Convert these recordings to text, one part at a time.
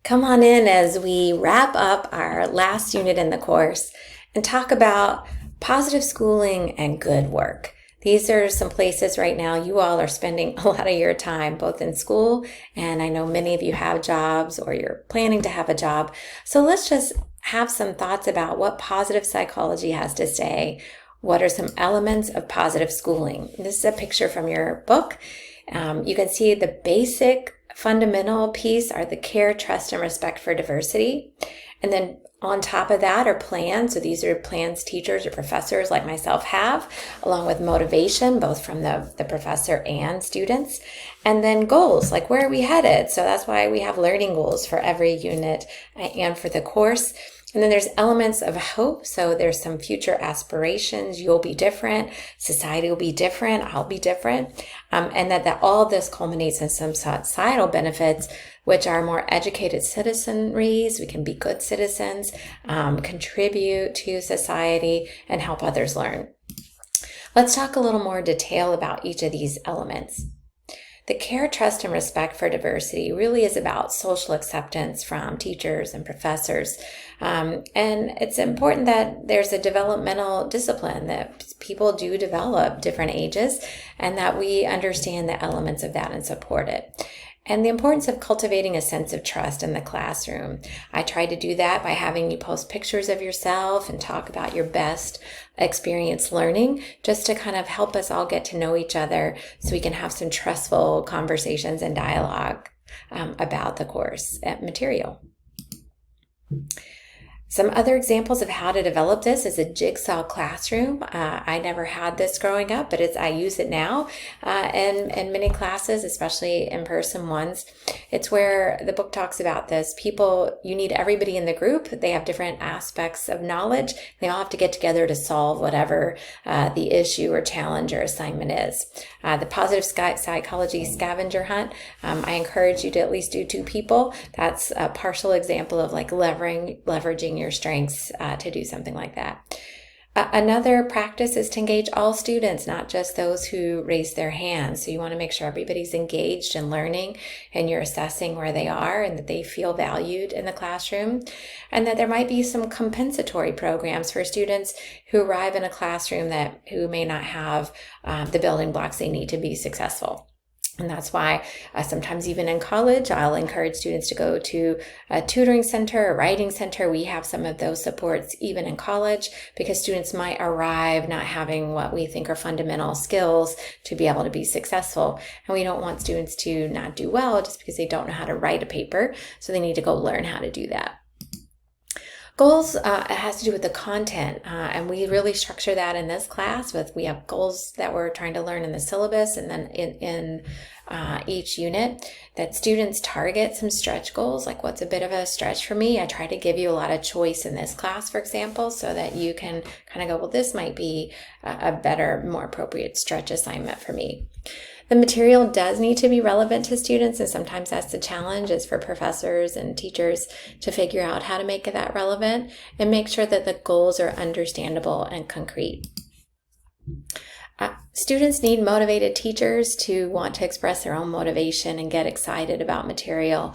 Come on in as we wrap up our last unit in the course and talk about positive schooling and good work. These are some places right now you all are spending a lot of your time, both in school, and I know many of you have jobs or you're planning to have a job. So let's just have some thoughts about what positive psychology has to say. What are some elements of positive schooling? This is a picture from your book. You can see the basic fundamental piece are the care, trust, and respect for diversity. And then on top of that are plans. So these are plans teachers or professors like myself have, along with motivation, both from the professor and students. And then goals, like where are we headed? So that's why we have learning goals for every unit and for the course. And then there's elements of hope. So there's some future aspirations. You'll be different. Society will be different. I'll be different. And that all this culminates in some societal benefits, which are more educated citizenries. We can be good citizens, contribute to society, and help others learn. Let's talk a little more detail about each of these elements. The care, trust, and respect for diversity really is about social acceptance from teachers and professors. And it's important that there's a developmental discipline that people do develop different ages and that we understand the elements of that and support it. And the importance of cultivating a sense of trust in the classroom. I try to do that by having you post pictures of yourself and talk about your best experience learning, just to kind of help us all get to know each other so we can have some trustful conversations and dialogue about the course material. Some other examples of how to develop this is a jigsaw classroom. I never had this growing up, but I use it now in many classes, especially in-person ones. It's where the book talks about this. You need everybody in the group. They have different aspects of knowledge. They all have to get together to solve whatever the issue or challenge or assignment is. The positive psychology scavenger hunt, I encourage you to at least do 2 people. That's a partial example of like leveraging your strengths to do something like that. Another practice is to engage all students, not just those who raise their hands. So you want to make sure everybody's engaged in learning and you're assessing where they are and that they feel valued in the classroom. And that there might be some compensatory programs for students who arrive in a classroom who may not have the building blocks they need to be successful. And that's why sometimes even in college, I'll encourage students to go to a tutoring center, a writing center. We have some of those supports even in college because students might arrive not having what we think are fundamental skills to be able to be successful. And we don't want students to not do well just because they don't know how to write a paper. So they need to go learn how to do that. Goals, it has to do with the content, and we really structure that in this class. We have goals that we're trying to learn in the syllabus, and then in each unit that students target some stretch goals, like what's a bit of a stretch for me. I try to give you a lot of choice in this class, for example, so that you can kind of go, well, this might be a better, more appropriate stretch assignment for me. The material does need to be relevant to students, and sometimes that's the challenge is for professors and teachers to figure out how to make that relevant and make sure that the goals are understandable and concrete. Students need motivated teachers to want to express their own motivation and get excited about material.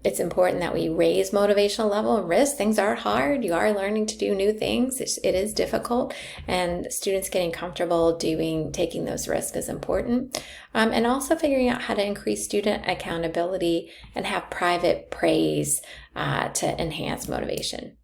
It's important that we raise motivational level and risk. Things are hard. You are learning to do new things. It is difficult, and students getting comfortable taking those risks is important. And also figuring out how to increase student accountability and have private praise to enhance motivation.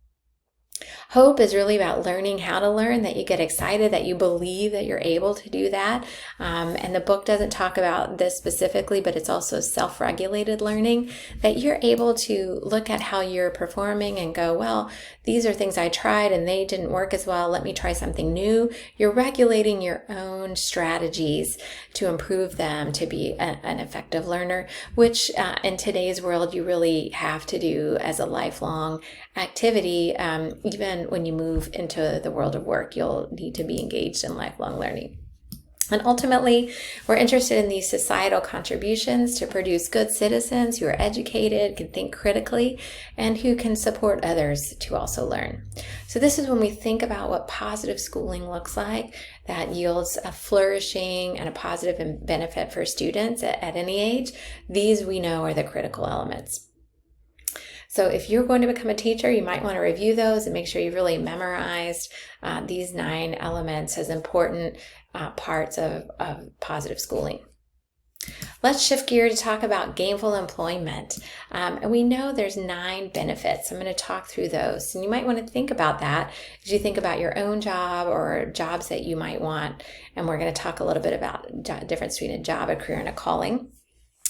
Hope is really about learning how to learn, that you get excited, that you believe that you're able to do that. And the book doesn't talk about this specifically, but it's also self-regulated learning, that you're able to look at how you're performing and go, well, these are things I tried and they didn't work as well. Let me try something new. You're regulating your own strategies to improve them to be an effective learner, which in today's world you really have to do as a lifelong activity. Even when you move into the world of work, you'll need to be engaged in lifelong learning. And ultimately, we're interested in these societal contributions to produce good citizens who are educated, can think critically, and who can support others to also learn. So this is when we think about what positive schooling looks like that yields a flourishing and a positive benefit for students at any age. These we know are the critical elements. So if you're going to become a teacher, you might want to review those and make sure you've really memorized these 9 elements as important parts of positive schooling. Let's shift gear to talk about gainful employment. And we know there's 9 benefits. I'm going to talk through those. And you might want to think about that as you think about your own job or jobs that you might want. And we're going to talk a little bit about the difference between a job, a career, and a calling.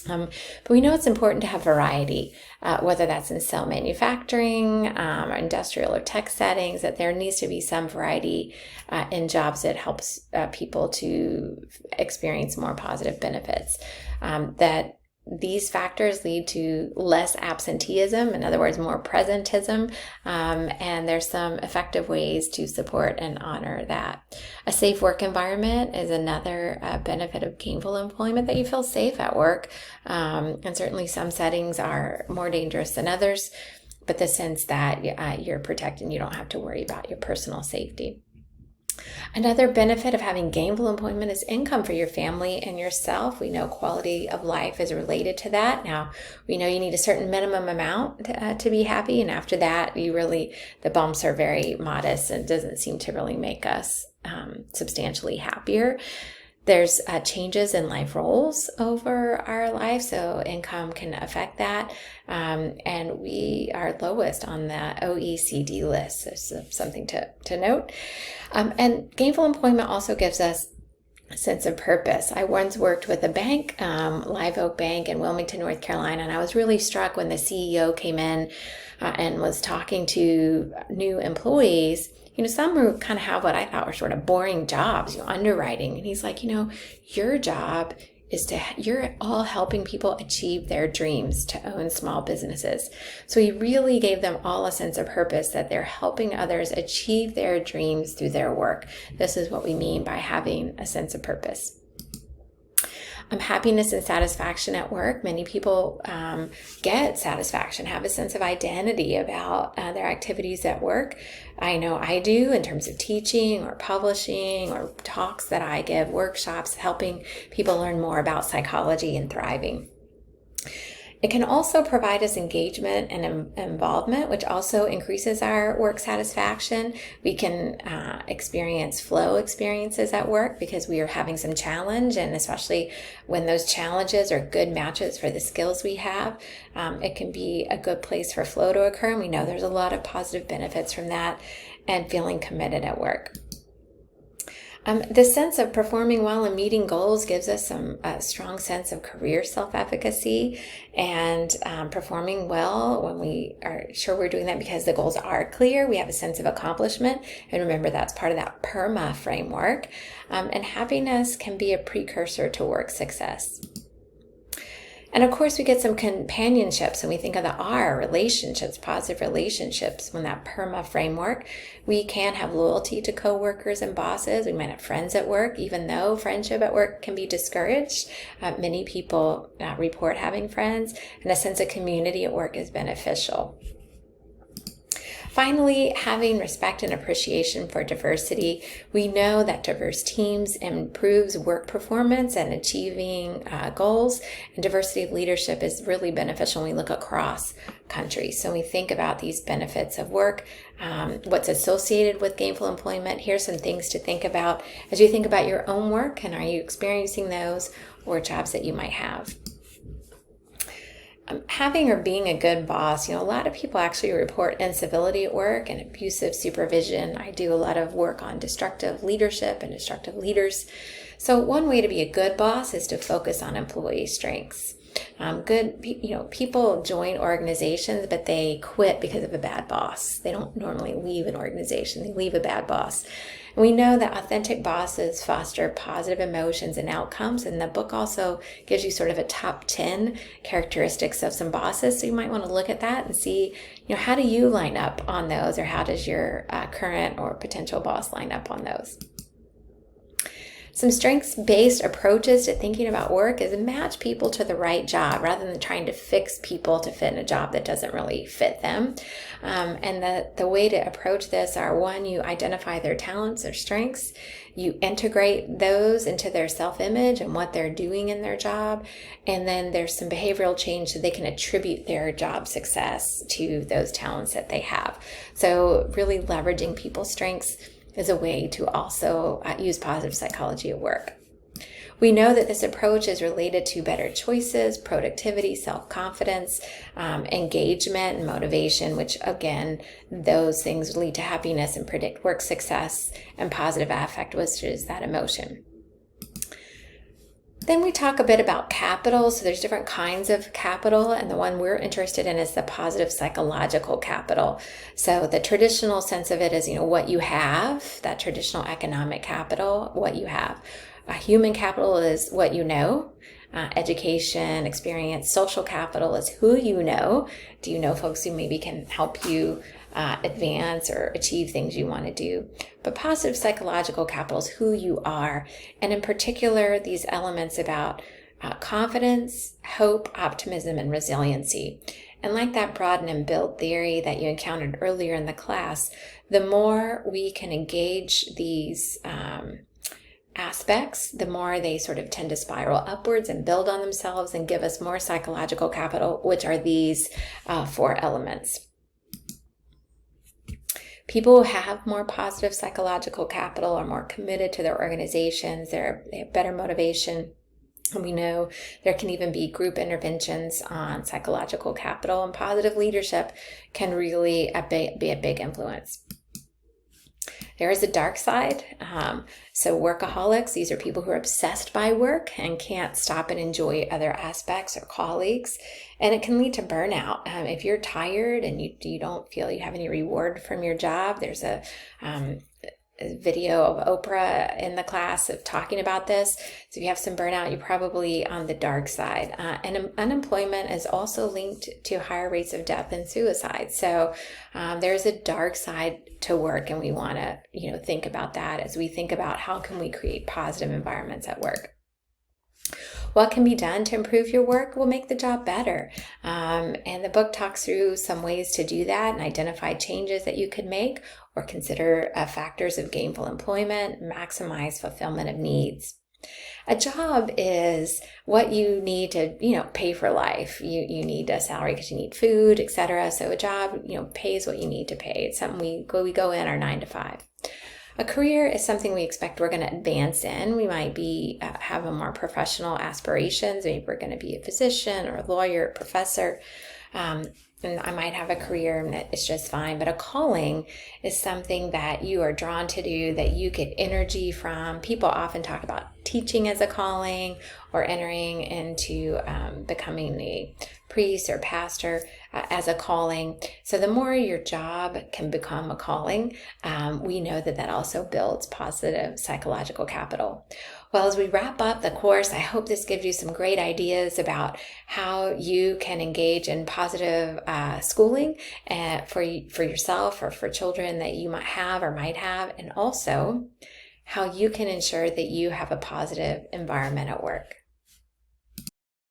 But we know it's important to have variety, whether that's in cell manufacturing, or industrial or tech settings, that there needs to be some variety in jobs that helps people to experience more positive benefits. That these factors lead to less absenteeism, in other words, more presentism, and there's some effective ways to support and honor that. A safe work environment is another benefit of gainful employment, that you feel safe at work, and certainly some settings are more dangerous than others, but the sense that you're protected and you don't have to worry about your personal safety. Another benefit of having gainful employment is income for your family and yourself. We know quality of life is related to that. Now, we know you need a certain minimum amount to be happy, and after that, the bumps are very modest and doesn't seem to really make us substantially happier. There's changes in life roles over our life, so income can affect that. And we are lowest on the OECD list, so something to note. And gainful employment also gives us a sense of purpose. I once worked with a bank, Live Oak Bank in Wilmington, North Carolina, and I was really struck when the CEO came in and was talking to new employees. Some who kind of have what I thought were sort of boring jobs, underwriting. And he's like, your job is you're all helping people achieve their dreams to own small businesses. So he really gave them all a sense of purpose, that they're helping others achieve their dreams through their work. This is what we mean by having a sense of purpose. Happiness and satisfaction at work. Many people get satisfaction, have a sense of identity about their activities at work. I know I do, in terms of teaching or publishing or talks that I give, workshops, helping people learn more about psychology and thriving. It can also provide us engagement and involvement, which also increases our work satisfaction. We can experience flow experiences at work because we are having some challenge, and especially when those challenges are good matches for the skills we have, it can be a good place for flow to occur. And we know there's a lot of positive benefits from that and feeling committed at work. The sense of performing well and meeting goals gives us a strong sense of career self-efficacy, and performing well when we are sure we're doing that because the goals are clear. We have a sense of accomplishment, and remember that's part of that PERMA framework. And happiness can be a precursor to work success. And of course, we get some companionships, and we think of the R, relationships, positive relationships. When that PERMA framework, we can have loyalty to coworkers and bosses. We might have friends at work, even though friendship at work can be discouraged. Many people report having friends, and a sense of community at work is beneficial. Finally, having respect and appreciation for diversity. We know that diverse teams improves work performance and achieving goals, and diversity of leadership is really beneficial when we look across countries. So when we think about these benefits of work, what's associated with gainful employment, here's some things to think about as you think about your own work, and are you experiencing those or jobs that you might have. Having or being a good boss, a lot of people actually report incivility at work and abusive supervision. I do a lot of work on destructive leadership and destructive leaders. So one way to be a good boss is to focus on employee strengths. People join organizations, but they quit because of a bad boss. They don't normally leave an organization. They leave a bad boss. And we know that authentic bosses foster positive emotions and outcomes. And the book also gives you sort of a top 10 characteristics of some bosses. So you might want to look at that and see, how do you line up on those, or how does your current or potential boss line up on those? Some strengths-based approaches to thinking about work is match people to the right job rather than trying to fix people to fit in a job that doesn't really fit them. And the way to approach this are, one, you identify their talents, their strengths, you integrate those into their self-image and what they're doing in their job, and then there's some behavioral change so they can attribute their job success to those talents that they have. So really leveraging people's strengths is a way to also use positive psychology at work. We know that this approach is related to better choices, productivity, self-confidence, engagement, and motivation, which again, those things lead to happiness and predict work success, and positive affect, which is that emotion. Then we talk a bit about capital. So there's different kinds of capital, and the one we're interested in is the positive psychological capital. So the traditional sense of it is, what you have, that traditional economic capital, what you have. Human capital is what you know. Education, experience. Social capital is who you know. Do you know folks who maybe can help you advance or achieve things you want to do? But positive psychological capital is who you are. And in particular, these elements about confidence, hope, optimism, and resiliency. And like that broaden and build theory that you encountered earlier in the class, the more we can engage these aspects, the more they sort of tend to spiral upwards and build on themselves and give us more psychological capital, which are these 4 elements. People who have more positive psychological capital are more committed to their organizations, they have better motivation. And we know there can even be group interventions on psychological capital, and positive leadership can really be a big influence. There is a dark side. So workaholics, these are people who are obsessed by work and can't stop and enjoy other aspects or colleagues. And it can lead to burnout. If you're tired and you don't feel you have any reward from your job, there's a video of Oprah in the class of talking about this. So if you have some burnout, you're probably on the dark side. And unemployment is also linked to higher rates of death and suicide. So there's a dark side to work, and we want to think about that as we think about how can we create positive environments at work. What can be done to improve your work will make the job better. And the book talks through some ways to do that and identify changes that you could make or consider factors of gainful employment, maximize fulfillment of needs. A job is what you need to, pay for life. You need a salary because you need food, etc. So a job, pays what you need to pay. It's something we go in our 9 to 5. A career is something we expect we're going to advance in. We might have a more professional aspirations. Maybe we're going to be a physician or a lawyer, a professor. And I might have a career and it's just fine. But a calling is something that you are drawn to do, that you get energy from. People often talk about teaching as a calling or entering into becoming a priest or pastor as a calling. So the more your job can become a calling, we know that also builds positive psychological capital. Well, as we wrap up the course, I hope this gives you some great ideas about how you can engage in positive schooling for yourself or for children that you might have, and also how you can ensure that you have a positive environment at work.